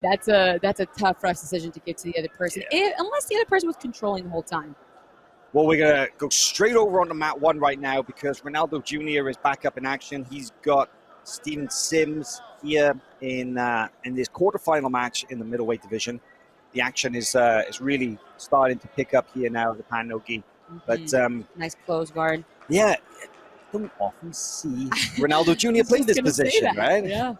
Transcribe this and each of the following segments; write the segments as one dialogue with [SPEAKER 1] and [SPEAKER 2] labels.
[SPEAKER 1] That's a tough, rough decision to give to the other person, unless the other person was controlling the whole time.
[SPEAKER 2] Well, we're going to go straight over onto mat 1 right now because Ronaldo Jr. is back up in action. He's got Steven Sims here in this quarterfinal match in the middleweight division. The action is really starting to pick up here now, the Pan Nogi. But
[SPEAKER 1] nice close guard.
[SPEAKER 2] Yeah, don't often see Ronaldo Jr. play this position, right?
[SPEAKER 1] Yeah.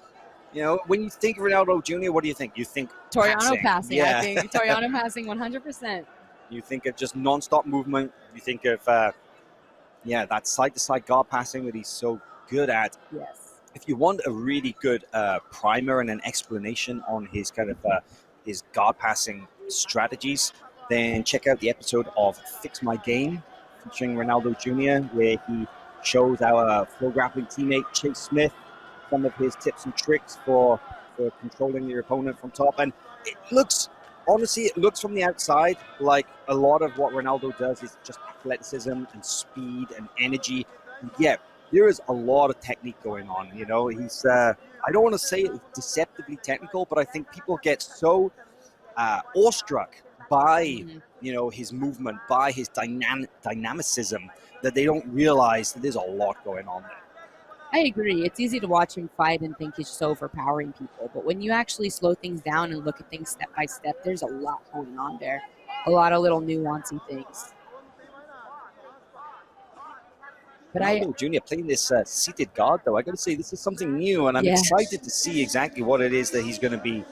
[SPEAKER 2] You know, when you think Ronaldo Jr., what do you think? You think
[SPEAKER 1] Toriano passing.
[SPEAKER 2] Yeah.
[SPEAKER 1] I think Toriano passing 100%.
[SPEAKER 2] You think of just non-stop movement. You think of, that side-to-side guard passing that he's so good at.
[SPEAKER 1] Yes.
[SPEAKER 2] If you want a really good primer and an explanation on his kind of his guard passing strategies, then check out the episode of Fix My Game featuring Ronaldo Jr., where he shows our flow grappling teammate Chase Smith some of his tips and tricks for controlling your opponent from top. And it looks from the outside like a lot of what Ronaldo does is just athleticism and speed and energy. Yeah, there is a lot of technique going on. You know, he's I don't want to say it's deceptively technical, but I think people get so awestruck by his movement, by his dynamicism, that they don't realize that there's a lot going on there.
[SPEAKER 1] I agree. It's easy to watch him fight and think he's just overpowering people. But when you actually slow things down and look at things step by step, there's a lot going on there. A lot of little nuancy things. But
[SPEAKER 2] Ronaldo Jr. playing this seated guard, though, I got to say, this is something new, and I'm excited to see exactly what it is that he's going to be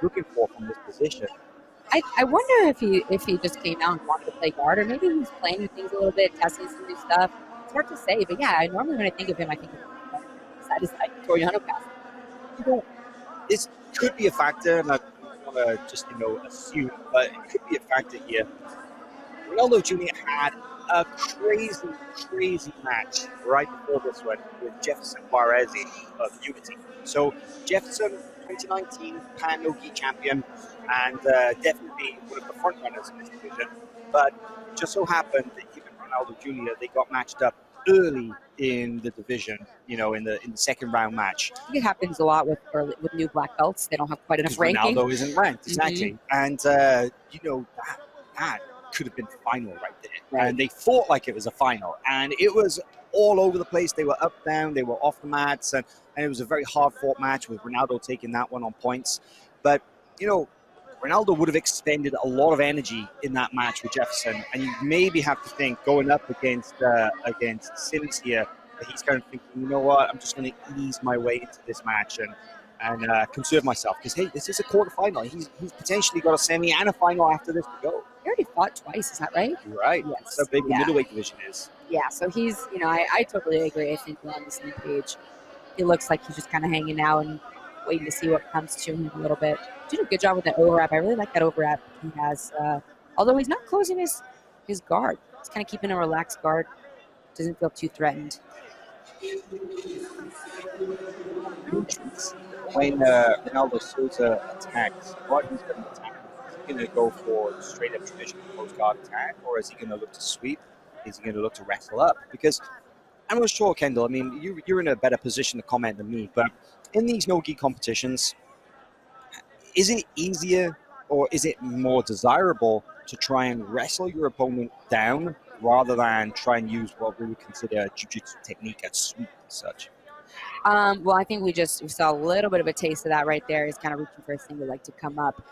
[SPEAKER 2] looking for from this position.
[SPEAKER 1] I wonder if he just came out and wanted to play guard, or maybe he's playing with things a little bit, testing some new stuff. It's hard to say, but yeah, normally when I think of him, I think of side-to-side Toriano pass.
[SPEAKER 2] This could be a factor, and I don't want to just assume, but it could be a factor here. Ronaldo Jr. had a crazy match right before this one with Jefferson Juarez of Unity. So Jefferson, 2019 Pan Nogi champion, and definitely one of the front runners in this division. But it just so happened that even Ronaldo Jr. they got matched up early in the division, in the second round match.
[SPEAKER 1] I think it happens a lot with new black belts. They don't have quite enough ranking.
[SPEAKER 2] Ronaldo isn't ranked, exactly. And that could have been final right there. Right. And they fought like it was a final, and it was all over the place. They were up, down, they were off the mats, and it was a very hard fought match with Ronaldo taking that one on points. But Ronaldo would have expended a lot of energy in that match with Jefferson, and you maybe have to think going up against Sims here, that he's kind of thinking, you know what, I'm just going to ease my way into this match and conserve myself, because hey, this is a quarterfinal. He's potentially got a semi and a final after this to go.
[SPEAKER 1] He already fought twice, is that right?
[SPEAKER 2] You're right.
[SPEAKER 1] Yes.
[SPEAKER 2] That's how big the middleweight division is.
[SPEAKER 1] Yeah, so he's, I totally agree. I think we're on the same page. It looks like he's just kind of hanging out and waiting to see what comes to him a little bit. Did a good job with that overwrap. I really like that overwrap he has. Although he's not closing his guard. He's kind of keeping a relaxed guard. Doesn't feel too threatened.
[SPEAKER 2] When Ronaldo Souza attacks, what he's going to attack? Is he going to go for straight up traditional close guard attack, or is he going to look to sweep? Is he going to look to wrestle up? Because I'm not sure, Kendall. I mean, you're in a better position to comment than me, but in these no-gi competitions, is it easier or is it more desirable to try and wrestle your opponent down rather than try and use what we would consider a jiu-jitsu technique at sweep and such?
[SPEAKER 1] Well, I think we saw a little bit of a taste of that right there. Is kind of reaching for a single leg to come up.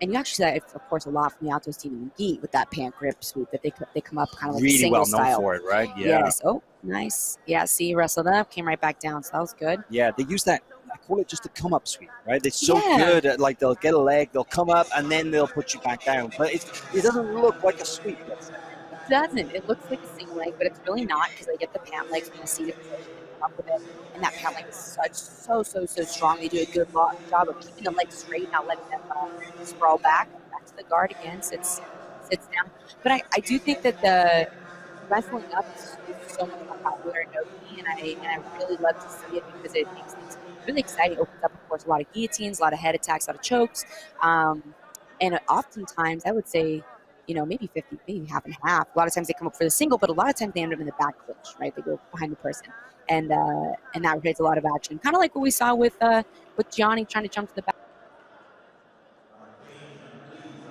[SPEAKER 1] And you actually saw it, of course, a lot from the Altos team in Gi with that pant grip sweep that they come up kind of like
[SPEAKER 2] really
[SPEAKER 1] a single
[SPEAKER 2] well
[SPEAKER 1] style.
[SPEAKER 2] known for it, right? Yeah.
[SPEAKER 1] Yes. Oh, nice. Yeah, see, wrestled up, came right back down, so that was good.
[SPEAKER 2] Yeah, they use that, I call it just a come-up sweep, right? They're so good at, like, they'll get a leg, they'll come up, and then they'll put you back down. But it doesn't look like a sweep, let's say.
[SPEAKER 1] It doesn't. It looks like a single leg, but it's really not, because they get the pant legs from the seated position and come up with it. And that pant leg is so strong. They do a good job of keeping the legs straight, not letting them sprawl back to the guard again, sits down. But I do think that the wrestling up is so much more popular in no-gi, and I really love to see it because it makes things really exciting. It opens up, of course, a lot of guillotines, a lot of head attacks, a lot of chokes. And oftentimes, I would say, maybe 50, maybe half and half. A lot of times they come up for the single, but a lot of times they end up in the back clinch, right? They go behind the person. And that creates a lot of action. Kind of like what we saw with Gianni trying to jump to the back.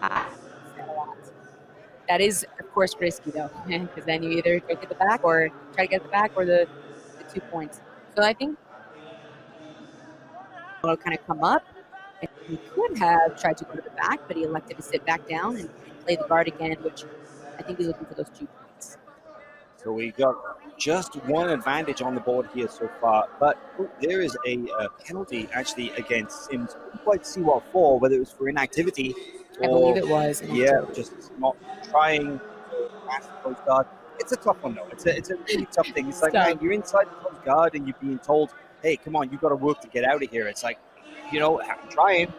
[SPEAKER 1] I like that a lot. That is, of course, risky though, because then you either go get the back or try to get the back or the 2 points. So I think will kind of come up, and he could have tried to go to the back, but he elected to sit back down and play the guard again, which I think he's looking for those 2 points.
[SPEAKER 2] So we got just one advantage on the board here so far, but there is a penalty actually against Sims. Couldn't quite see what for, whether it was for inactivity
[SPEAKER 1] I believe
[SPEAKER 2] or
[SPEAKER 1] it was an
[SPEAKER 2] just not trying to pass the close guard. It's a tough one though. It's a really tough thing. It's like, man, you're inside the close guard and you're being told, hey, come on, you got to work to get out of here. It's like, I'm trying.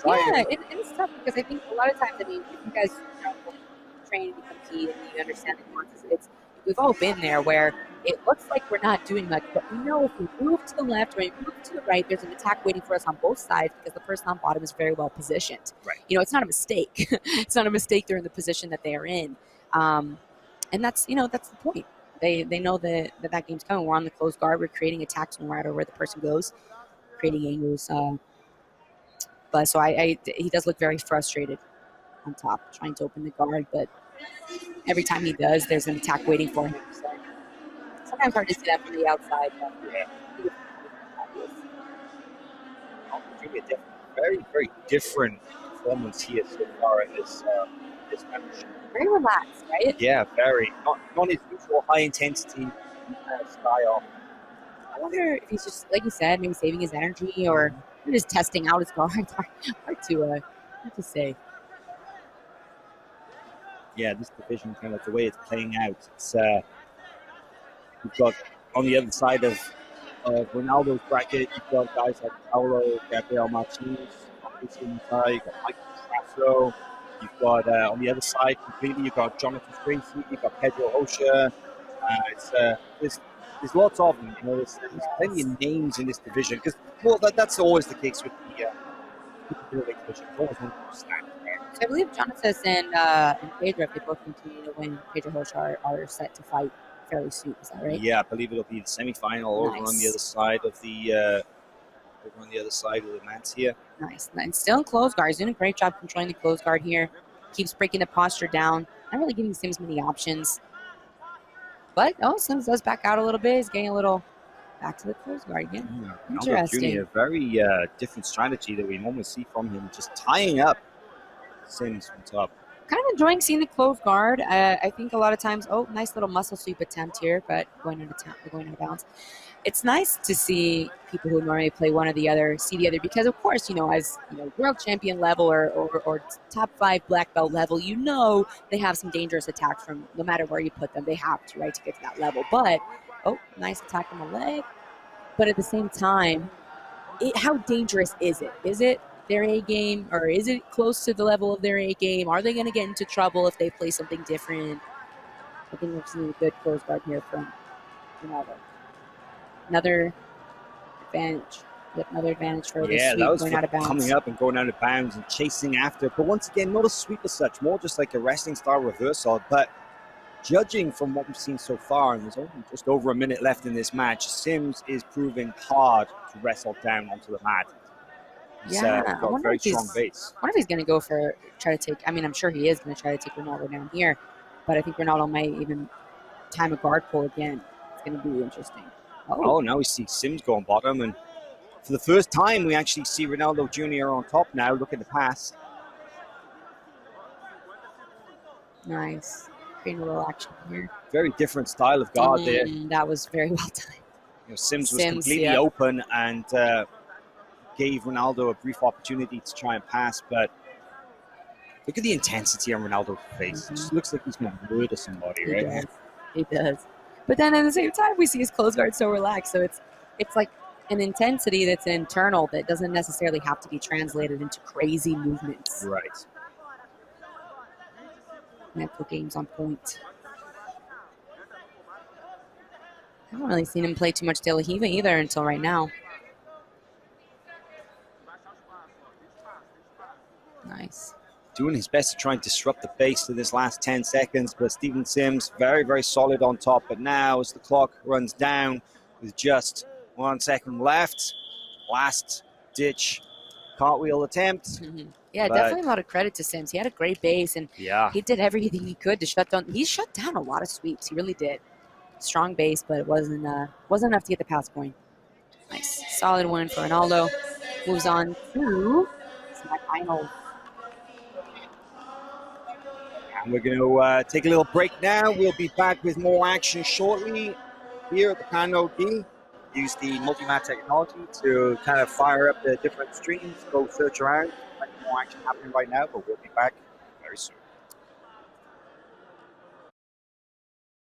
[SPEAKER 1] Yeah, it's tough because I think a lot of times, I mean, if you guys train and compete and you understand the nuances, we've all been there where it looks like we're not doing much, but we know if we move to the left or we move to the right, there's an attack waiting for us on both sides because the person on bottom is very well positioned.
[SPEAKER 2] Right.
[SPEAKER 1] It's not a mistake. It's not a mistake they're in the position that they are in. And that's the point. They know that game's coming. We're on the closed guard. We're creating attacks no matter where the person goes, creating angles. But so he does look very frustrated on top, trying to open the guard, but every time he does, there's an attack waiting for him. So sometimes hard to see that from the outside. But
[SPEAKER 2] very, very different performance here so far in this match.
[SPEAKER 1] Very relaxed, right?
[SPEAKER 2] Yeah, very. Not his usual high intensity style.
[SPEAKER 1] I wonder if he's just, like you said, maybe saving his energy or just testing out his guard. Hard to say.
[SPEAKER 2] Yeah, this division, kind of the way it's playing out. It's you've got on the other side of Ronaldo's bracket, you've got guys like Paulo, Gabriel Martinez, obviously you've got Michael Trasso, you've got on the other side completely, you've got Jonathan Tracy, you've got Pedro Rocha. There's lots of them. There's plenty of names in this division because that's always the case with the division. It's always one of those snaps.
[SPEAKER 1] So I believe Jonathan and Pedro, if they both continue to win, Pedro Rocha are set to fight fairly soon. Is that right?
[SPEAKER 2] Yeah, I believe it'll be the semifinal over on the other side of the mats here.
[SPEAKER 1] Nice. And still in close guard. He's doing a great job controlling the close guard here. Keeps breaking the posture down. Not really giving Sims many options. But Sims does back out a little bit. He's getting a little back to the close guard again.
[SPEAKER 2] Yeah,
[SPEAKER 1] interesting.
[SPEAKER 2] Jr., very different strategy that we normally see from him, just tying up Sims from top.
[SPEAKER 1] Kind of enjoying seeing the close guard. I think a lot of times, nice little muscle sweep attempt here, but going out of bounds. It's nice to see people who normally play one or the other see the other because, of course, as world champion level or top 5 black belt level, they have some dangerous attacks from no matter where you put them. They have to, right, to get to that level. But, nice attack on the leg. But at the same time, how dangerous is it? Is it their A game, or is it close to the level of their A game? Are they going to get into trouble if they play something different? I think we're seeing a good close guard here from Ronaldo. Another advantage for this sweep,
[SPEAKER 2] that was
[SPEAKER 1] going out of bounds.
[SPEAKER 2] Coming up and going out of bounds and chasing after. But once again, not a sweep as such, more just like a wrestling style reversal. But judging from what we've seen so far, and there's only just over a minute left in this match, Sims is proving hard to wrestle down onto the mat. He's got a very strong base.
[SPEAKER 1] I wonder if he's going to try to take, I'm sure he is going to try to take Ronaldo down here, but I think Ronaldo might even time a guard pull again. It's going to be interesting.
[SPEAKER 2] Now we see Sims going bottom, and for the first time, we actually see Ronaldo Jr. on top now, looking to pass.
[SPEAKER 1] Nice. Creating a little action here.
[SPEAKER 2] Very different style of guard there.
[SPEAKER 1] That was very well timed.
[SPEAKER 2] Sims was completely open and gave Ronaldo a brief opportunity to try and pass, but look at the intensity on Ronaldo's face. It just looks like he's going to murder somebody, right?
[SPEAKER 1] He does. But then at the same time, we see his close guard so relaxed. So it's like an intensity that's internal that doesn't necessarily have to be translated into crazy movements.
[SPEAKER 2] Right.
[SPEAKER 1] Mental games on point. I haven't really seen him play too much De La Riva either until right now. Nice.
[SPEAKER 2] Doing his best to try and disrupt the base in this last 10 seconds, but Steven Sims very, very solid on top. But now as the clock runs down with just 1 second left, last ditch cartwheel attempt.
[SPEAKER 1] Yeah,
[SPEAKER 2] But-
[SPEAKER 1] definitely a lot of credit to Sims. He had a great base, and
[SPEAKER 2] Yeah.
[SPEAKER 1] he did everything he could to shut down. He shut down a lot of sweeps. He really did. Strong base, but it wasn't enough to get the pass point. Nice, solid win for Ronaldo. Moves on to semifinals.
[SPEAKER 2] And we're going to take a little break now. We'll be back with more action shortly here at the NoGi. Use the multi-mat technology to kind of fire up the different streams, go search around. Plenty more action happening right now, but we'll be back very soon.